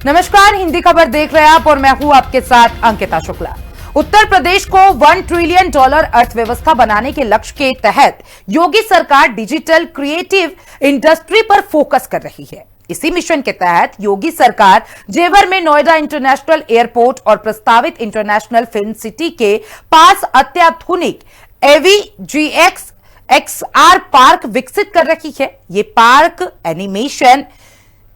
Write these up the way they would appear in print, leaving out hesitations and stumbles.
नमस्कार, हिंदी खबर देख रहे हैं आप और मैं हूं आपके साथ अंकिता शुक्ला। उत्तर प्रदेश को $1 ट्रिलियन अर्थव्यवस्था बनाने के लक्ष्य के तहत योगी सरकार डिजिटल क्रिएटिव इंडस्ट्री पर फोकस कर रही है। इसी मिशन के तहत योगी सरकार जेवर में नोएडा इंटरनेशनल एयरपोर्ट और प्रस्तावित इंटरनेशनल फिल्म सिटी के पास अत्याधुनिक AVGX XR पार्क विकसित कर रही है। ये पार्क एनिमेशन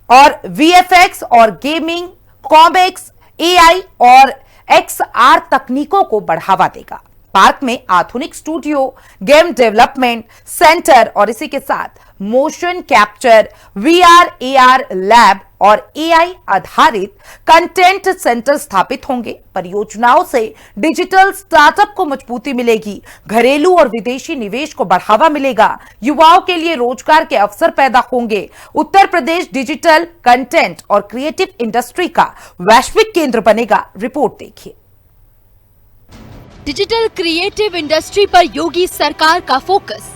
और VFX और गेमिंग, कॉमिक्स, AI और XR तकनीकों को बढ़ावा देगा। पार्क में आधुनिक स्टूडियो, गेम डेवलपमेंट सेंटर और इसी के साथ motion capture, VR, AR lab और AI आधारित कंटेंट सेंटर स्थापित होंगे। परियोजनाओं से डिजिटल स्टार्टअप को मजबूती मिलेगी, घरेलू और विदेशी निवेश को बढ़ावा मिलेगा, युवाओं के लिए रोजगार के अवसर पैदा होंगे। उत्तर प्रदेश डिजिटल कंटेंट और क्रिएटिव इंडस्ट्री का वैश्विक केंद्र बनेगा। रिपोर्ट देखिए। डिजिटल क्रिएटिव इंडस्ट्री पर योगी सरकार का फोकस।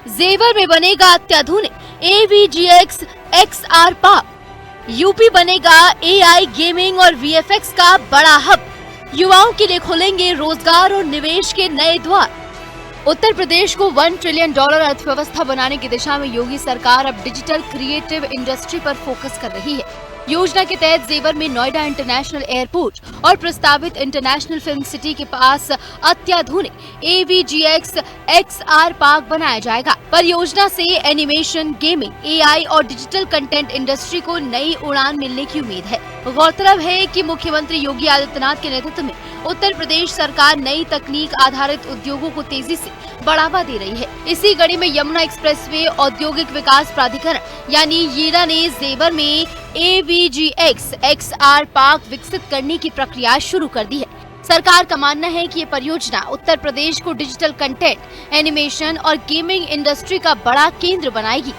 जेवर में बनेगा अत्याधुनिक AVGX XR पार्क। यूपी बनेगा AI, गेमिंग और VFX का बड़ा हब। युवाओं के लिए खुलेंगे रोजगार और निवेश के नए द्वार। उत्तर प्रदेश को $1 ट्रिलियन अर्थव्यवस्था बनाने की दिशा में योगी सरकार अब डिजिटल क्रिएटिव इंडस्ट्री पर फोकस कर रही है। योजना के तहत जेवर में नोएडा इंटरनेशनल एयरपोर्ट और प्रस्तावित इंटरनेशनल फिल्म सिटी के पास अत्याधुनिक AVGX XR पार्क बनाया जाएगा। परियोजना से एनिमेशन, गेमिंग, AI और डिजिटल कंटेंट इंडस्ट्री को नई उड़ान मिलने की उम्मीद है। गौरतलब है कि मुख्यमंत्री योगी आदित्यनाथ के नेतृत्व में उत्तर प्रदेश सरकार नई तकनीक आधारित उद्योगों को तेजी से बढ़ावा दे रही है। इसी कड़ी में यमुना एक्सप्रेसवे औद्योगिक विकास प्राधिकरण यानी यीरा ने जेवर में AVGX XR पार्क विकसित करने की प्रक्रिया शुरू कर दी है। सरकार का मानना है कि ये परियोजना उत्तर प्रदेश को डिजिटल कंटेंट, एनिमेशन और गेमिंग इंडस्ट्री का बड़ा केंद्र बनाएगी।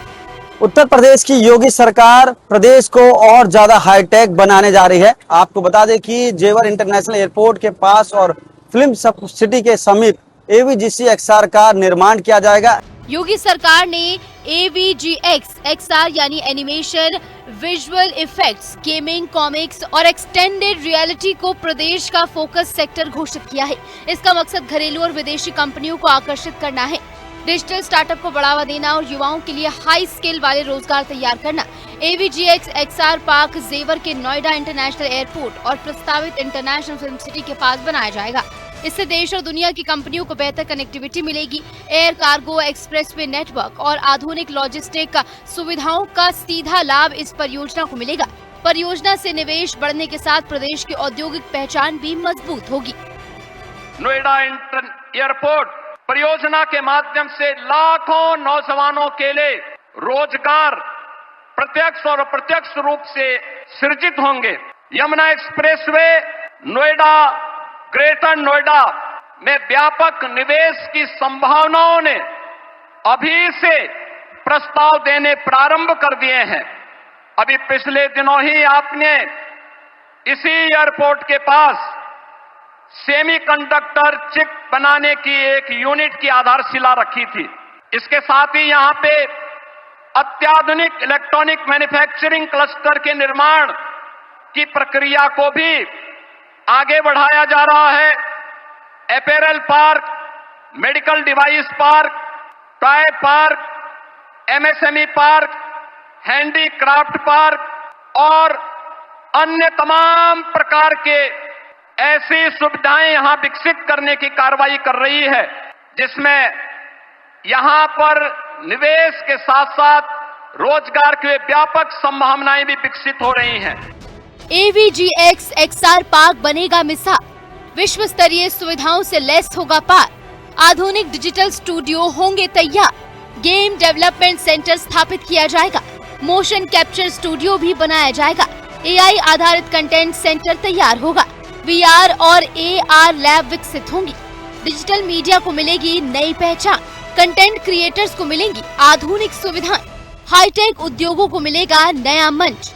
उत्तर प्रदेश की योगी सरकार प्रदेश को और ज्यादा हाईटेक बनाने जा रही है। आपको बता दें कि जेवर इंटरनेशनल एयरपोर्ट के पास और फिल्म सिटी के समीप AVGC XR का निर्माण किया जाएगा। योगी सरकार ने AVGX XR यानी animation, visual effects, gaming, comics और एक्सटेंडेड रियलिटी को प्रदेश का फोकस सेक्टर घोषित किया है। इसका मकसद घरेलू और विदेशी कंपनियों को आकर्षित करना है, डिजिटल स्टार्टअप को बढ़ावा देना और युवाओं के लिए हाई स्किल वाले रोजगार तैयार करना। AVGX XR पार्क जेवर के नोएडा इंटरनेशनल एयरपोर्ट और प्रस्तावित इंटरनेशनल फिल्म सिटी के पास बनाया जाएगा। इससे देश और दुनिया की कंपनियों को बेहतर कनेक्टिविटी मिलेगी। एयर कार्गो, एक्सप्रेसवे नेटवर्क और आधुनिक लॉजिस्टिक सुविधाओं का सीधा लाभ इस परियोजना को मिलेगा। परियोजना से निवेश बढ़ने के साथ प्रदेश की औद्योगिक पहचान भी मजबूत होगी। नोएडा एयरपोर्ट परियोजना के माध्यम से लाखों नौजवानों के लिए रोजगार प्रत्यक्ष और अप्रत्यक्ष रूप से सृजित होंगे। यमुना एक्सप्रेसवे नोएडा, ग्रेटर नोएडा में व्यापक निवेश की संभावनाओं ने अभी से प्रस्ताव देने प्रारंभ कर दिए हैं। अभी पिछले दिनों ही आपने इसी एयरपोर्ट के पास सेमीकंडक्टर चिप बनाने की एक यूनिट की आधारशिला रखी थी। इसके साथ ही यहां पे अत्याधुनिक इलेक्ट्रॉनिक मैन्युफैक्चरिंग क्लस्टर के निर्माण की प्रक्रिया को भी आगे बढ़ाया जा रहा है। Apparel park, medical device park, toy park, MSME park, handicraft park और अन्य तमाम प्रकार के ऐसी सुविधाएं यहां विकसित करने की कार्रवाई कर रही है, जिसमें यहां पर निवेश के साथ साथ रोजगार की व्यापक संभावनाएं भी विकसित हो रही हैं। AVGX XR पार्क बनेगा मिसाल, विश्व स्तरीय सुविधाओं से लैस होगा पार्क। आधुनिक डिजिटल स्टूडियो होंगे तैयार, गेम डेवलपमेंट सेंटर स्थापित किया जाएगा, मोशन कैप्चर स्टूडियो भी बनाया जाएगा, AI आधारित कंटेंट सेंटर तैयार होगा, VR और AR लैब विकसित होंगी। डिजिटल मीडिया को मिलेगी नई पहचान, कंटेंट क्रिएटर्स को मिलेंगी आधुनिक सुविधाएं, हाईटेक उद्योगों को मिलेगा नया मंच।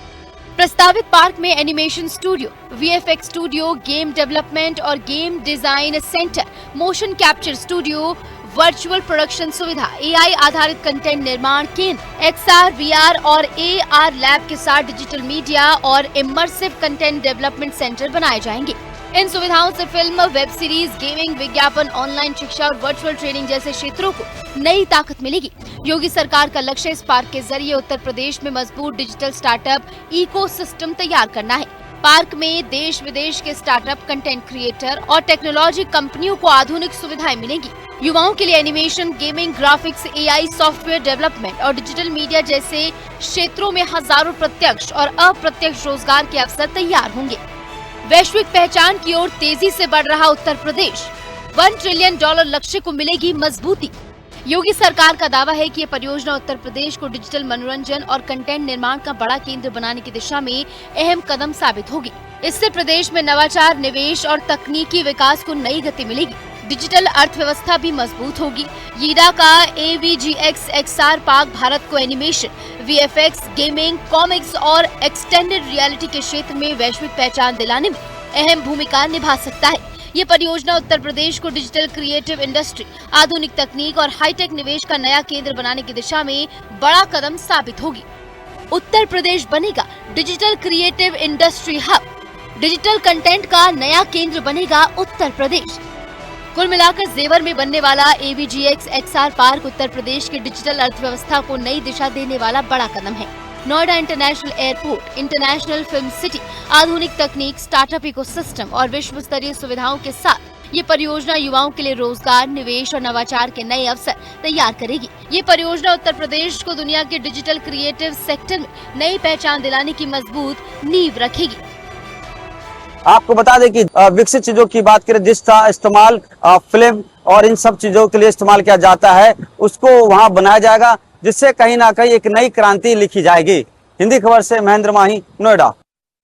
प्रस्तावित पार्क में animation studio, VFX studio, game development और game design centre, motion capture studio, virtual production सुविधा, एआई आधारित कंटेंट निर्माण केंद्र, XR, VR और AR लैब के साथ डिजिटल मीडिया और इमर्सिव कंटेंट डेवलपमेंट सेंटर बनाए जाएंगे। इन सुविधाओं से फिल्म, वेब सीरीज, गेमिंग, विज्ञापन, ऑनलाइन शिक्षा और वर्चुअल ट्रेनिंग जैसे क्षेत्रों को नई ताकत मिलेगी। योगी सरकार का लक्ष्य इस पार्क के जरिए उत्तर प्रदेश में मजबूत डिजिटल स्टार्टअप इकोसिस्टम तैयार करना है। पार्क में देश विदेश के स्टार्टअप, कंटेंट क्रिएटर और टेक्नोलॉजी कंपनियों को आधुनिक सुविधाएं मिलेंगी। युवाओं के लिए animation, gaming, graphics, AI, software development और डिजिटल मीडिया जैसे क्षेत्रों में हजारों प्रत्यक्ष और अप्रत्यक्ष रोजगार के अवसर तैयार होंगे। वैश्विक पहचान की ओर तेजी से बढ़ रहा उत्तर प्रदेश, $1 ट्रिलियन लक्ष्य को मिलेगी मजबूती। योगी सरकार का दावा है कि ये परियोजना उत्तर प्रदेश को डिजिटल मनोरंजन और कंटेंट निर्माण का बड़ा केंद्र बनाने की दिशा में अहम कदम साबित होगी। इससे प्रदेश में नवाचार, निवेश और तकनीकी विकास को नई गति मिलेगी। डिजिटल अर्थव्यवस्था भी मजबूत होगी। यीडा का AVGX XR पार्क भारत को एनिमेशन, VFX, गेमिंग, कॉमिक्स और एक्सटेंडेड रियलिटी के क्षेत्र में वैश्विक पहचान दिलाने में अहम भूमिका निभा सकता है। ये परियोजना उत्तर प्रदेश को डिजिटल क्रिएटिव इंडस्ट्री, आधुनिक तकनीक और हाईटेक निवेश का नया केंद्र बनाने की दिशा में बड़ा कदम साबित होगी। उत्तर प्रदेश बनेगा digital creative industry hub, digital content का नया केंद्र बनेगा उत्तर प्रदेश। कुल मिलाकर जेवर में बनने वाला AVGX XR park Uttar Pradesh की डिजिटल अर्थव्यवस्था को नई दिशा देने वाला बड़ा कदम है। Noida international airport, international film city, आधुनिक तकनीक, स्टार्टअप इकोसिस्टम और विश्व स्तरीय सुविधाओं के साथ ये परियोजना युवाओं के लिए रोजगार, निवेश और नवाचार के नए अवसर तैयार करेगी। ये परियोजना उत्तर प्रदेश को दुनिया के डिजिटल क्रिएटिव सेक्टर में नई पहचान दिलाने की मजबूत नींव रखेगी। आपको बता दें कि विकसित चीजों की बात करें, जिसका इस्तेमाल फिल्म और इन सब चीजों के लिए इस्तेमाल किया जाता है, उसको वहां बनाया जाएगा, जिससे कहीं ना कहीं एक नई क्रांति लिखी जाएगी। हिंदी खबर से महेंद्र माही, नोएडा।